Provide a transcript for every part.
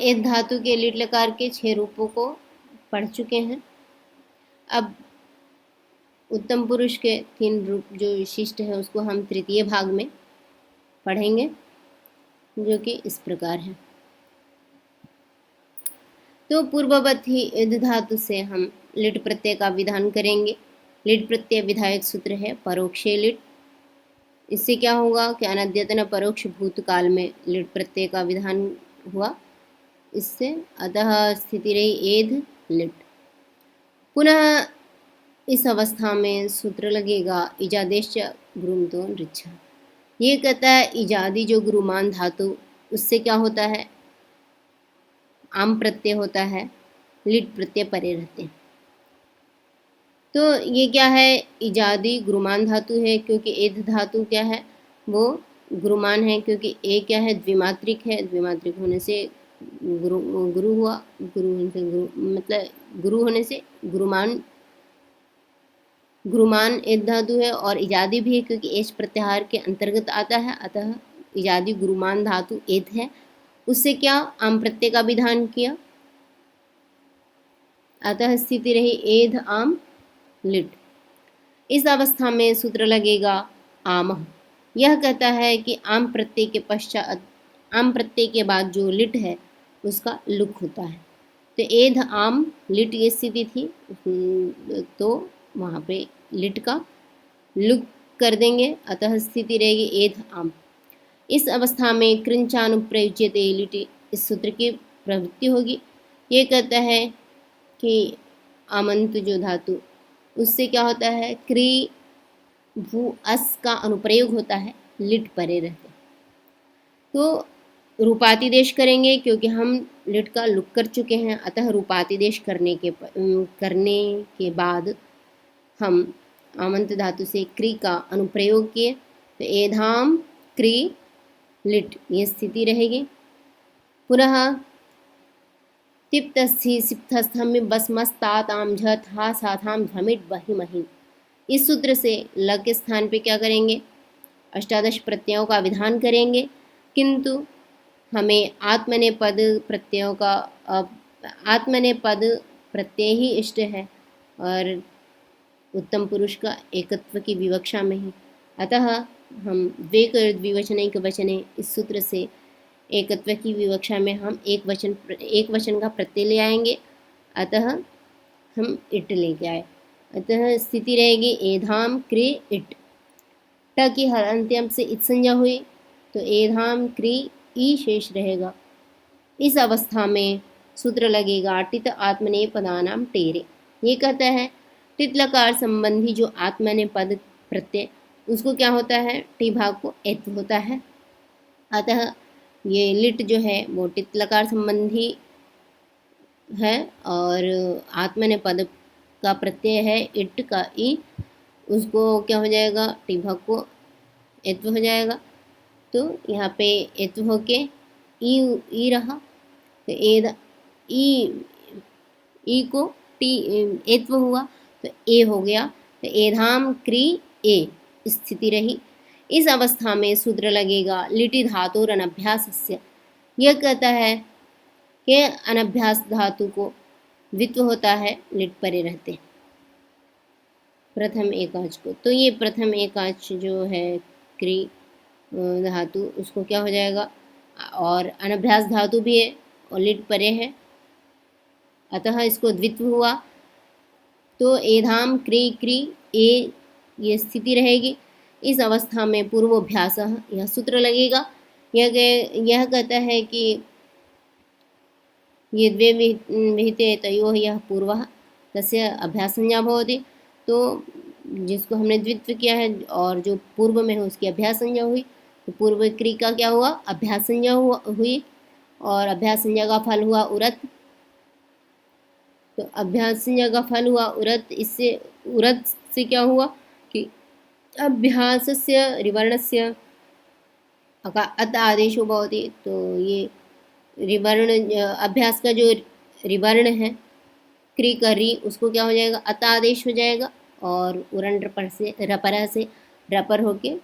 एद धातु के लिट लकार के 6 रूपों को पढ़ चुके हैं। अब उत्तम पुरुष के 3 रूप जो विशिष्ट है उसको हम तृतीय भाग में पढ़ेंगे, जो कि इस प्रकार है। तो पूर्ववत ही इद धातु से हम लिट प्रत्यय का विधान करेंगे। लिट प्रत्यय विधायक सूत्र है परोक्षे लिट। इससे क्या होगा कि अनद्यतन परोक्ष भूतकाल में लिट प्रत्यय का विधान हुआ। इससे अतः स्थिति रही एध लिट। पुनः इस अवस्था में सूत्र लगेगा इजादेश गुरुमतो ऋच्छा। ये कहता है इजादी जो गुरुमान धातु उससे क्या होता है, आम प्रत्यय होता है, लिट प्रत्यय परे रहते हैं। तो ये क्या है, इजादी गुरुमान धातु है क्योंकि एध धातु क्या है वो गुरुमान है, क्योंकि ए क्या है द्विमात्रिक है, द्विमात्रिक होने से गुरु हुआ, गुरु होने से गुरु मतलब गुरु होने से गुरुमान एध धातु है और इजादी भी है क्योंकि एच प्रत्याहार के अंतर्गत आता है। अतः इजादी गुरुमान धातु एध है। उससे क्या आम प्रत्यय का विधान किया, अतः स्थिति रही एध आम लिट। इस अवस्था में सूत्र लगेगा आम। यह कहता है कि आम प्रत्यय के पश्चात, आम प्रत्यय के बाद जो लिट है उसका लुक होता है। तो एध आम लिट ये स्थिति थी, तो वहाँ पे लिट का लुक कर देंगे, अतः स्थिति रहेगी एध आम। इस अवस्था में कृंचानुप्रयुज्यते लिट, इस सूत्र की प्रवृत्ति होगी। ये कहता है कि आमंत जो धातु उससे क्या होता है, क्री भू अस का अनुप्रयोग होता है, लिट परे रहते। तो रूपातिदेश करेंगे क्योंकि हम लिट का लुक कर चुके हैं, अतः रूपातिदेश करने के बाद हम आमंत धातु से क्री का अनुप्रयोग किए, तो एधाम क्री लिट ये स्थिति रहेगी। पुनः तिप्तस्थि सिप्तस्थम में बसमस्ताताम झथा साथाम ध्वमिट बहिमहि। इस सूत्र से ल के स्थान पे क्या करेंगे, अष्टादश प्रत्ययों का विधान करेंगे, किंतु हमें आत्मनेपद प्रत्ययों का आत्मनेपद प्रत्यय ही इष्ट है और उत्तम पुरुष का एकत्व की विवक्षा में ही। अतः हम द्विवचनैक वचने इस सूत्र से एकत्व की विवक्षा में हम एक वचन का प्रत्यय ले आएंगे, अतः हम इट लेके आए। अतः स्थिति रहेगी एधाम क्री इट। ट की हर अंत्यम से इत संज्ञा हुई तो एधाम क्री ई शेष रहेगा। इस अवस्था में सूत्र लगेगा टित आत्मने पदानाम टेरे। ये कहता है टित लकार संबंधी जो आत्मने पद प्रत्यय उसको क्या होता है, टी भाग को एत होता है। अतः ये लिट जो है वो टित लकार संबंधी है और आत्मने पद का प्रत्यय है इट का ई, उसको क्या हो जाएगा, टी भाग को एत्व हो जाएगा। तो यहाँ पे एत्व होके ई रहा, तो एद ई को टी एत्व हुआ तो ए हो गया, तो एधाम क्री ए स्थिति रही। इस अवस्था में सूत्र लगेगा लिटि धातु अनभ्यासस्य। यह कहता है कि अनभ्यास धातु को वित्व होता है, लिट परे रहते प्रथम एकाच को। तो ये प्रथम एकाच जो है क्री धातु उसको क्या हो जाएगा, और अनभ्यास धातु भी है और लिट परे है, अतः इसको द्वित्व हुआ तो एधाम क्री क्री ए ये स्थिति रहेगी। इस अवस्था में पूर्वोभ्यास यह सूत्र लगेगा। यह कहता है कि ये द्वे विहिते तयोः यह पूर्वः तस्य अभ्यास संज्ञा भवति। तो जिसको हमने द्वित्व किया है और जो पूर्व में है उसकी अभ्यास संज्ञा हुई, तो पूर्व क्री का क्या हुआ, अभ्यास संज्ञा हुई और अभ्यास संज्ञा का फल हुआ उरत। तो अभ्यास संज्ञा का फल हुआ उरत, इससे उरत से क्या हुआ कि अभ्यासस्य रिवर्णस्य अत आदेशो भवति। तो ये रिवर्ण अभ्यास का जो रिवर्ण है क्री का री उसको क्या हो जाएगा, अत आदेश हो जाएगा और उरण रपर से रपर होके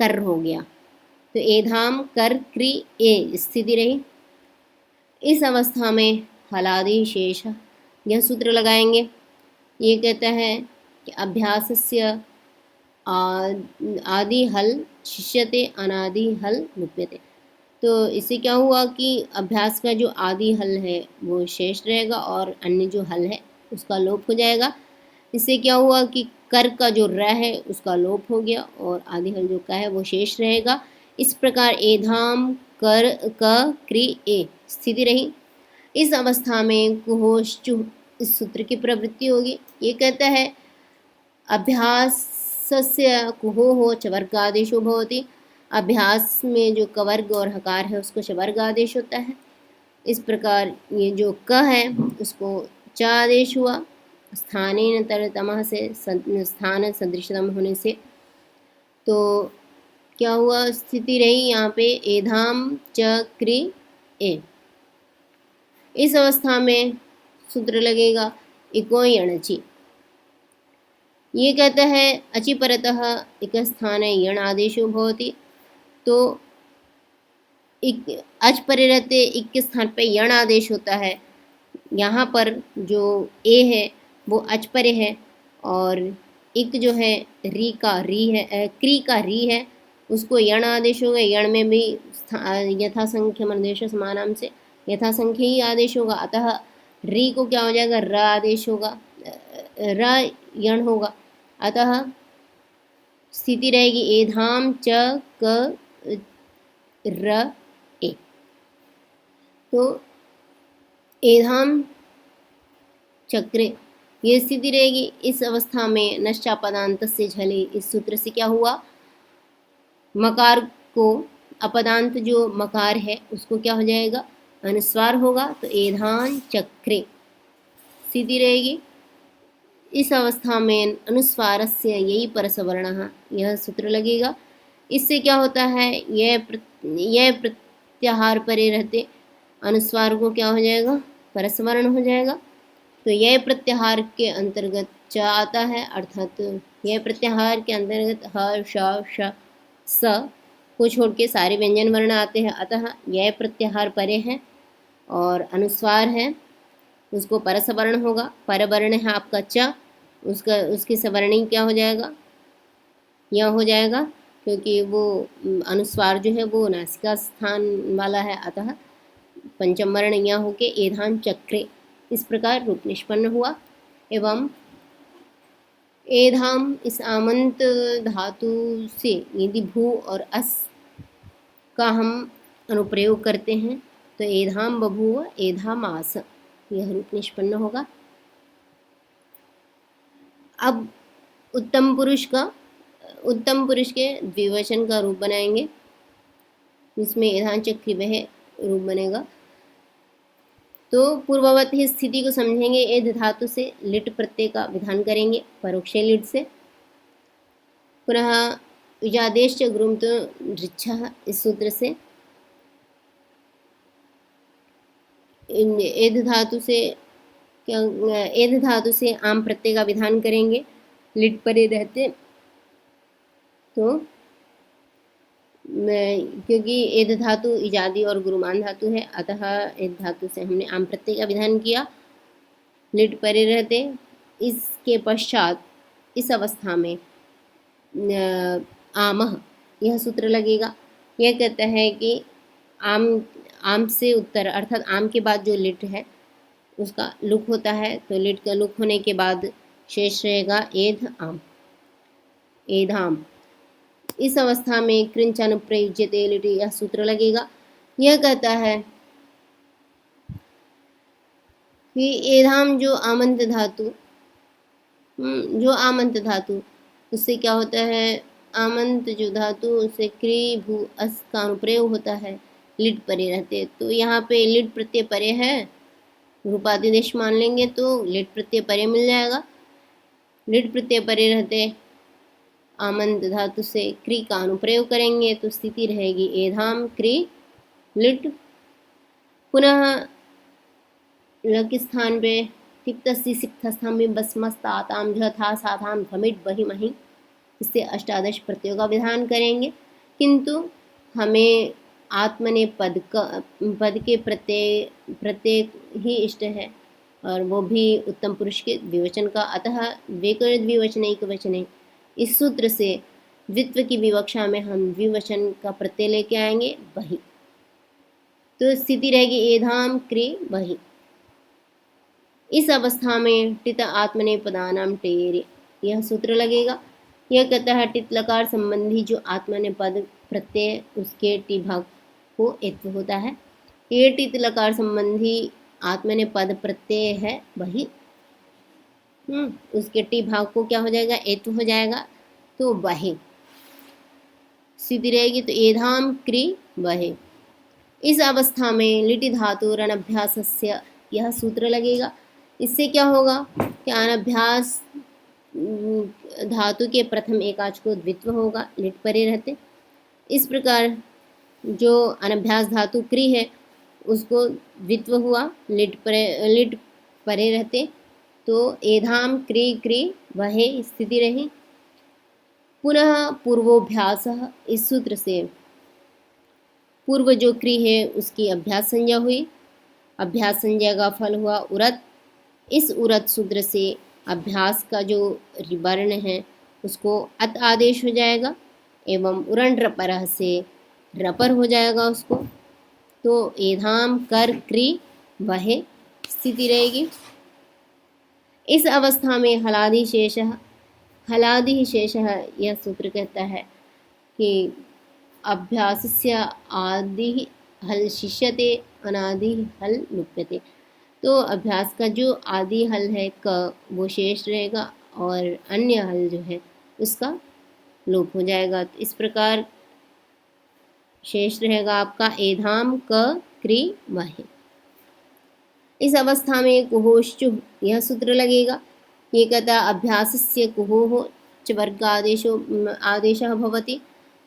कर हो गया। तो एधाम कर क्री ए स्थिति रही। इस अवस्था में हलादि शेष, यह सूत्र लगाएंगे। ये कहता है कि अभ्यासस्य आदि हल शिष्यते अनादि हल लुप्यते। तो इससे क्या हुआ कि अभ्यास का जो आदि हल है वो शेष रहेगा और अन्य जो हल है उसका लोप हो जाएगा। इससे क्या हुआ कि कर का जो र है उसका लोप हो गया और आदि हल जो का है वो शेष रहेगा। इस प्रकार एधाम कर क क्रि ए स्थिति रही। इस अवस्था में कुहोश चुह इस सूत्र की प्रवृत्ति होगी। ये कहता है अभ्यासस्य कुहो चवर्गादेशो भवति। अभ्यास में जो कवर्ग और हकार है उसको चवर्ग आदेश होता है। इस प्रकार ये जो क है उसको च आदेश हुआ स्थानेन तरतमः से स्थान सदृशतम होने से। तो क्या हुआ, स्थिति रही यहाँ पे एधाम च क्रि ए। इस अवस्था में सूत्र लगेगा इको यणचि। ये कहता है अचि परतः एक स्थान यण आदेशो भवति। तो अच परे रहते इक के स्थान पे यण आदेश होता है। यहाँ पर जो ए है वो अच परे है और इक जो है री का री है, क्री का री है, उसको यण आदेश होगा। यण में भी यथासंख्य मर्देश समानाम से यथासंख्य ही आदेश होगा। अतः री को क्या हो जाएगा, र आदेश होगा, र यण होगा। अतः स्थिति रहेगी एधाम च क र ए। तो एधाम चक्रे ये स्थिति रहेगी। इस अवस्था में नश्चापदांत से झले, इस सूत्र से क्या हुआ, मकार को अपदांत जो मकार है उसको क्या हो जाएगा, अनुस्वार होगा। तो एधान चक्रे स्थिति रहेगी। इस अवस्था में अनुस्वारस्य यही परसवर्णः, यह सूत्र लगेगा। इससे क्या होता है, यह प्रत्याहार परे रहते अनुस्वार को क्या हो जाएगा, परसवर्ण हो जाएगा। तो यह प्रत्याहार के अंतर्गत च आता है, अर्थात यह प्रत्याहार के अंतर्गत ह श श स को छोड़ के सारे व्यंजन वर्ण आते हैं। अतः यह प्रत्याहार परे है और अनुस्वार है उसको परसवर्ण होगा। परवर्ण है आपका च, उसकी सवर्णी क्या हो जाएगा, यह हो जाएगा, क्योंकि वो अनुस्वार जो है वो नासिका स्थान वाला है। अतः पंचम वर्ण यह होके एधान चक्रे इस प्रकार रूप निष्पन्न हुआ। एवं एधाम इस आमंत धातु से यदि भू और अस का हम अनुप्रयोग करते हैं तो एधाम बभूव एधाम आस, यह रूप निष्पन्न होगा। अब उत्तम पुरुष के द्विवचन का रूप बनाएंगे, जिसमें एधान चक्री वह रूप बनेगा। तो पूर्ववत ही स्थिति को समझेंगे। एध धातु से लिट प्रत्यय का विधान करेंगे परोक्ष लिट से। पुनः विजादेश गुरुम तो ऋच्छः इस सूत्र से एध धातु से आम प्रत्यय का विधान करेंगे लिट परे रहते। तो क्योंकि एध धातु इजादी और गुरुमान धातु है, अतः एध धातु से हमने आम प्रत्यय का विधान किया लिट परे रहते। इसके पश्चात इस अवस्था में आमह यह सूत्र लगेगा। यह कहता है कि आम से उत्तर अर्थात आम के बाद जो लिट है उसका लुक होता है। तो लिट का लुक होने के बाद शेष रहेगा एध आम, एधाम। इस अवस्था में कृंच अनुप्रयुज्यते लिटि यह सूत्र लगेगा। यह कहता है कि एधाम जो आमंत धातु उससे क्या होता है, आमंत जो धातु उससे क्री भू अस का अनुप्रयोग होता है, लिट परे रहते। तो यहाँ पे लिट प्रत्यय परे है, रूपादिदेश मान लेंगे तो लिट प्रत्यय परे मिल जाएगा। लिट प्रत्यय परे रहते आमंत धातु से क्री का अनुप्रयोग करेंगे तो स्थिति रहेगी एधाम क्री लिट। पुनः लक स्थान पे तिक्तस्ति सिक्थस्थम में बसमस्ताताम झथा साधाम धमिट बहि महि, इससे अष्टादश प्रत्ययों का विधान करेंगे। किंतु हमें आत्मने पद के प्रत्येक ही इष्ट है, और वो भी उत्तम पुरुष के द्विवचन का। अतः वेकर द्विवचनैक वचने, इस सूत्र से द्वित्व की विवक्षा में हम द्विवचन का प्रत्यय लेके आएंगे वही। तो स्थिति रहेगी एधाम क्री वही। इस अवस्था में टित आत्मने पदानाम टेरे, यह सूत्र लगेगा। यह कहता है टित लकार संबंधी जो आत्मने पद प्रत्यय उसके टी भाग को एत्व होता है। ये टित लकार संबंधी आत्मने पद प्रत्यय है वही, उसके टी भाग को क्या हो जाएगा, एत्व हो जाएगा, तो वही स्थिति रहेगी। तो एधाम क्री वही। इस अवस्था में लिटि धातु अनभ्यासस्य, यह सूत्र लगेगा। इससे क्या होगा कि अनभ्यास धातु के प्रथम एकाच को द्वित्व होगा, लिट परे रहते। इस प्रकार जो अनभ्यास धातु क्री है उसको द्वित्व हुआ, लिट परे रहते, तो एधाम क्री क्री वहे स्थिति रही। पुनः पूर्वोभ्यास, इस सूत्र से पूर्व जो क्री है उसकी अभ्यास संज्ञा हुई, अभ्यास संज्ञा का फल हुआ उरत। इस उरत सूत्र से अभ्यास का जो वर्ण है उसको अत आदेश हो जाएगा, एवं उरण रपर से रपर हो जाएगा उसको। तो एधाम कर क्री वहे स्थिति रहेगी। इस अवस्था में हलादि शेष, यह सूत्र कहता है कि अभ्यासस्य आदि हल शिष्यते अनादि हल लुप्यते। तो अभ्यास का जो आदि हल है क वो शेष रहेगा और अन्य हल जो है उसका लोप हो जाएगा। तो इस प्रकार शेष रहेगा आपका एधाम क क्री वहे। इस अवस्था में कुहोश्चु, यह सूत्र लगेगा। ये कहता है अभ्यासस्य कुहोः च वर्ग आदेशः भवति।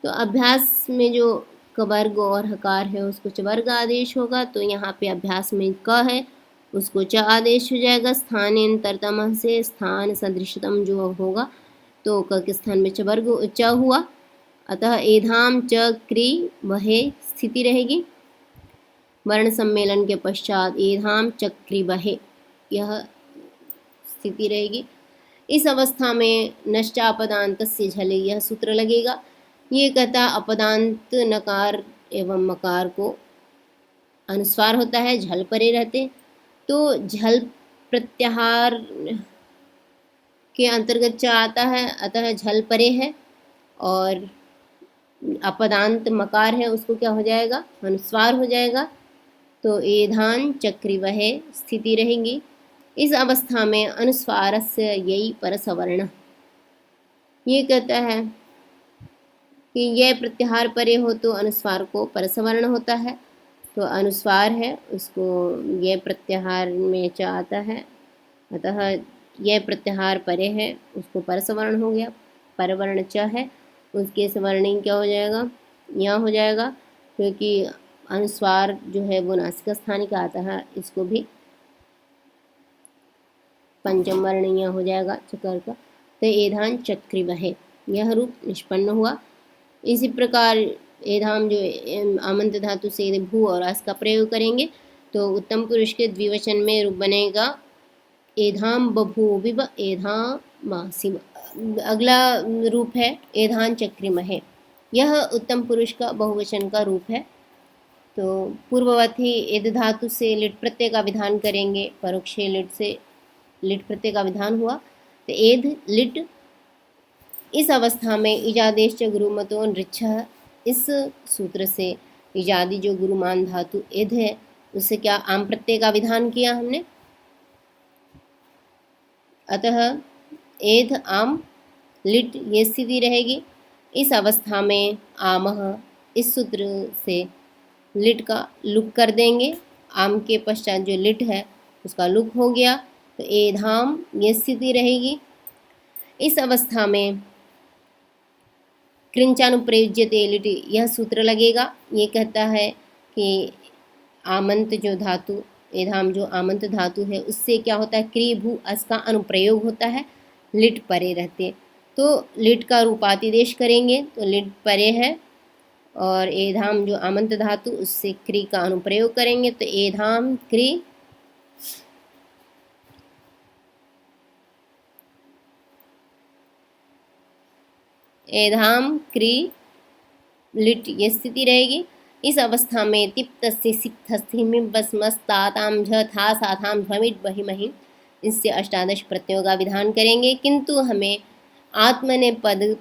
तो अभ्यास में जो कवर्ग और हकार है उसको च वर्ग आदेश होगा, तो यहाँ पे अभ्यास में क है उसको च आदेश हो जाएगा। स्थानेन्तरतम से स्थान सदृशतम जो होगा तो क के स्थान में च वर्ग च हुआ, अतः एधाम च क्री वहे स्थिति रहेगी। वर्ण सम्मेलन के पश्चात एधाम चक्री वहे, यह स्थिति रहेगी। इस अवस्था में नश्चापदांत से झले, यह सूत्र लगेगा। ये कहता अपदांत नकार एवं मकार को अनुस्वार होता है, झल परे रहते, तो झल प्रत्याहार के अंतर्गत च आता है, अतः झल परे है, और अपदांत मकार है उसको क्या हो जाएगा, अनुस्वार हो जाएगा। तो एधान चक्री वहे स्थिति रहेगी। इस अवस्था में अनुस्वारस्य यही परसवर्ण, ये कहता है कि यह प्रत्याहार परे हो तो अनुस्वार को परसवर्ण होता है, तो अनुस्वार है उसको यह प्रत्याहार में च आता है, अतः यह प्रत्याहार परे है उसको परसवर्ण हो गया। परवर्ण च है उसके सवर्णी क्या हो जाएगा, यहाँ हो जाएगा, क्योंकि अनुस्वार जो है वो नासिका स्थान का आता है, इसको भी पंचम वर्ण यहाँ हो जाएगा चकर का। तो एधान चक्री वहे, यह रूप निष्पन्न हुआ। इसी प्रकार एधाम जो आमंत धातु से भू और अस का प्रयोग करेंगे तो उत्तम पुरुष के द्विवचन में रूप बनेगा एधाम बभूविव एधामासिव। अगला रूप है एधान चक्रिमहे, यह उत्तम पुरुष का बहुवचन का रूप है। तो पूर्ववत ही एद धातु से लिट प्रत्यय का विधान करेंगे, परोक्षे लिट से लिट प्रत्यय का विधान हुआ, तो एद लिट। इस अवस्था में इजादेश च गुरुमतो नृच्छ, इस सूत्र से इजादी जो गुरुमान धातु एद है उससे क्या आम प्रत्यय का विधान किया हमने, अतः एध आम लिट ये स्थिति रहेगी। इस अवस्था में आमह, इस सूत्र से लिट का लुक कर देंगे, आम के पश्चात जो लिट है उसका लुक हो गया, तो एधाम ये स्थिति रहेगी। इस अवस्था में कृंचानुप्रयुज्यते लिटि, यह सूत्र लगेगा। ये कहता है कि आमंत जो धातु एधाम जो आमंत धातु है उससे क्या होता है, क्री भू अस का अनुप्रयोग होता है, लिट परे रहते, तो लिट का रूपातिदेश करेंगे, तो लिट परे है और एधाम जो आमंत धातु उससे क्री का अनुप्रयोग करेंगे तो एधाम क्री एधाम क्री लिट ये स्थिति रहेगी। इस अवस्था में तिप्त से सिक्त बसमस्ताताम झ था साथाम ध्वमिट बहि महि इससे अष्टादश प्रत्ययों का विधान करेंगे, किंतु हमें आत्मने पद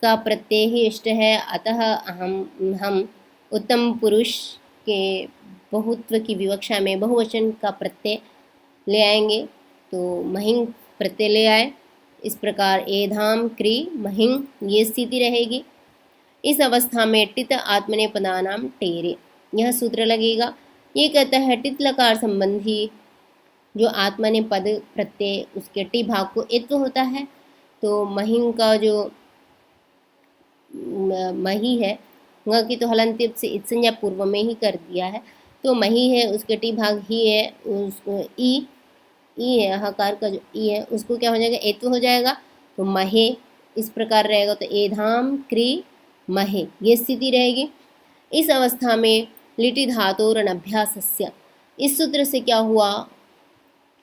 का प्रत्यय ही इष्ट है, अतः हम उत्तम पुरुष के बहुत्व की विवक्षा में बहुवचन का प्रत्यय ले आएंगे, तो महिंग प्रत्यय ले आए। इस प्रकार एधाम क्री महिंग ये स्थिति रहेगी। इस अवस्था में टित आत्मने पदानाम टेरे यह सूत्र लगेगा। ये कहता है टित लकार संबंधी जो आत्मने पद प्रत्यय उसके टी भाग को एत्व होता है, तो महिंग का जो मही है वह की तो हलंत्यप से इत्संज्ञा पूर्व में ही कर दिया है, तो मही है उसके टी भाग ही है, उसको ई है हकार का जो ई है उसको क्या हो जाएगा एत्व हो जाएगा, तो महे इस प्रकार रहेगा। तो एधाम क्री महे ये स्थिति रहेगी। इस अवस्था में लिटि धातु अनभ्यासस्य इस सूत्र से क्या हुआ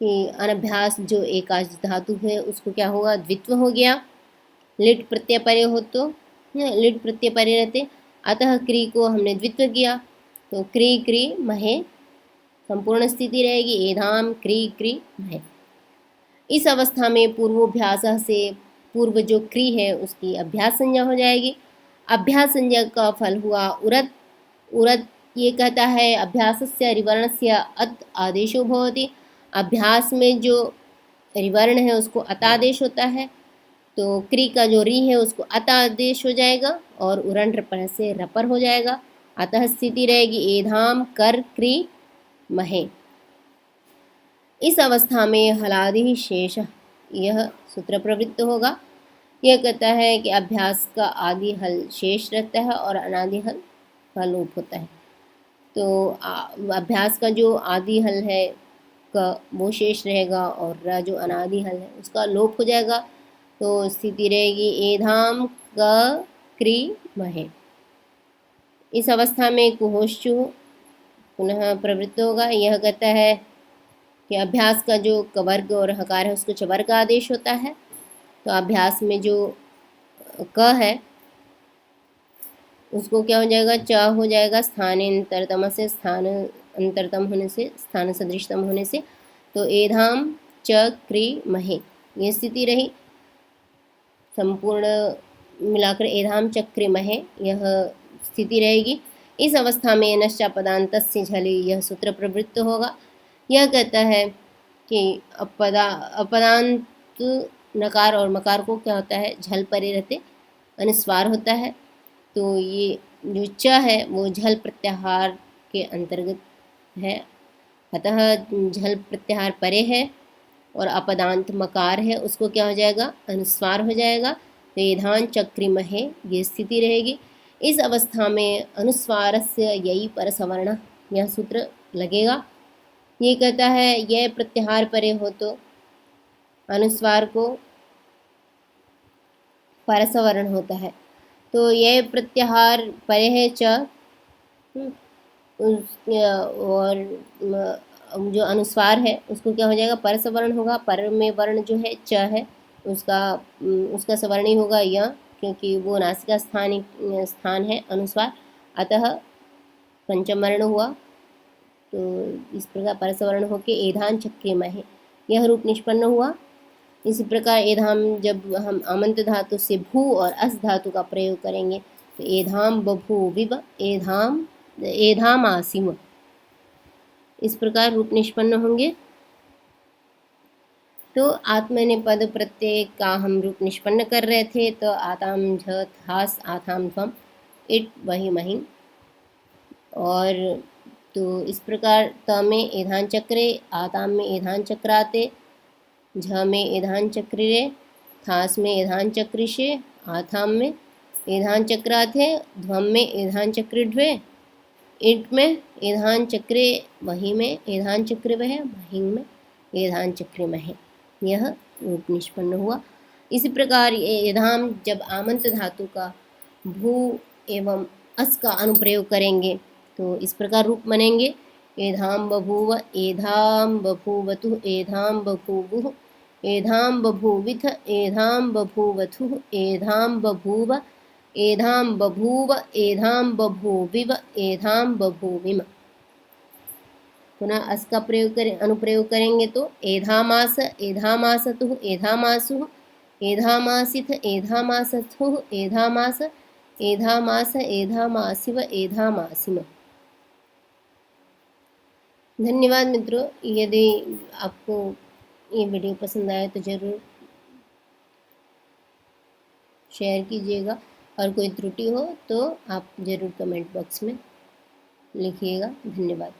कि अनभ्यास जो एकाच धातु है उसको क्या होगा द्वित्व हो गया। लिट प्रत्यय परे हो तो लिट प्रत्यय परे रहते, अतः क्री को हमने द्वित्व किया, तो क्री क्री महे संपूर्ण स्थिति रहेगी एधाम क्री क्री महे। इस अवस्था में पूर्वोभ्यास से पूर्व जो क्री है उसकी अभ्यास संज्ञा हो जाएगी। अभ्यास संज्ञा का फल हुआ उरत। उरत ये कहता है अभ्यासस्य रिवर्णस्य अत आदेशो भवति, अभ्यास में जो रिवर्ण है उसको अतादेश होता है, तो क्री का जो री है उसको अतादेश हो जाएगा और उरण रपर से रपर हो जाएगा, अतः स्थिति रहेगी एधाम कर क्री महे। इस अवस्था में हलादि शेष यह सूत्र प्रवृत्त होगा। यह कहता है कि अभ्यास का आदि हल शेष रहता है और अनादि हल का लोप होता है, तो अभ्यास का जो आदि हल है का वो शेष रहेगा और जो अनादि हल है उसका लोप हो जाएगा, तो स्थिति रहेगी एधाम क क्री महे। इस अवस्था में कुहोश्चु पुनः प्रवृत्त होगा। यह कहता है कि अभ्यास का जो कवर्ग और हकार है उसको चवर्ग का आदेश होता है, तो अभ्यास में जो क है उसको क्या हो जाएगा च हो जाएगा स्थान अंतरतम से स्थान अंतरतम होने से स्थान सदृशतम होने से, तो एधाम च क्री महे ये स्थिति रही। संपूर्ण मिलाकर एधाम चक्र महे यह स्थिति रहेगी। इस अवस्था में नश्चापदांतस्य झलि यह सूत्र प्रवृत्त होगा। यह कहता है कि अपदांत नकार और मकार को क्या होता है झल परे रहते अनुस्वार होता है, तो ये जो च है वो झल प्रत्याहार के अंतर्गत है, अतः झल प्रत्याहार परे है और अपदांत मकार है उसको क्या हो जाएगा अनुस्वार हो जाएगा, तो एधान चक्री महे ये स्थिति रहेगी। इस अवस्था में अनुस्वारस्य यही परसवर्ण यह सूत्र लगेगा। ये कहता है यह प्रत्याहार परे हो तो अनुस्वार को परसवर्ण होता है, तो यह प्रत्याहार परे है च और जो अनुस्वार है उसको क्या हो जाएगा परसवर्ण होगा। पर में वर्ण जो है च है उसका सवर्णी होगा य, क्योंकि वो नासिका स्थान है अनुस्वार, अतः पंचम वर्ण हुआ, तो इस प्रकार परसवर्ण होके एधान चक्रे महे यह रूप निष्पन्न हुआ। इसी प्रकार एधाम जब हम आमंत धातु से भू और अस धातु का प्रयोग करेंगे तो एधाम बभू विव एधाम आसिम इस प्रकार रूप निष्पन्न होंगे। तो आत्मने पद प्रत्यय का हम रूप निष्पन्न कर रहे थे, तो आताम झ थास आथाम ध्वम इट वही महिं, और तो इस प्रकार त में एधान चक्रे, आताम में एधान चक्राते, झ में एधान चक्रिरे, थास में एधान चक्रिशे, आथाम में एधान चक्राथे, ध्वम में एधान चक्रिढ्वे, इट में एधान चक्रे, वही में एधान चक्र वह, महिंग में एधान चक्र महे यह रूप निष्पन्न हुआ। इसी प्रकार एधाम जब आमंत धातु का भू एवं अस का अनुप्रयोग करेंगे तो इस प्रकार रूप बनेंगे। एधाम बभूव, एधाम बभूवतु, एधाम बभूवुः, एधाम बभूविथ, एधाम बभूवथुः, एधाम बभूव, एधाम बभूव, एधाम बभूविव, एधाम बभूविम। पुनः अस का अनुप्रयोग करेंगे तो एधामास, एधामासतुः, एधामासुः, एधामासिथ, एधामासथुः, एधामास, एधामास, एधामासिव, एधामासिम। धन्यवाद मित्रों। यदि आपको ये वीडियो पसंद आए तो ज़रूर शेयर कीजिएगा, और कोई त्रुटि हो तो आप ज़रूर कमेंट बॉक्स में लिखिएगा। धन्यवाद।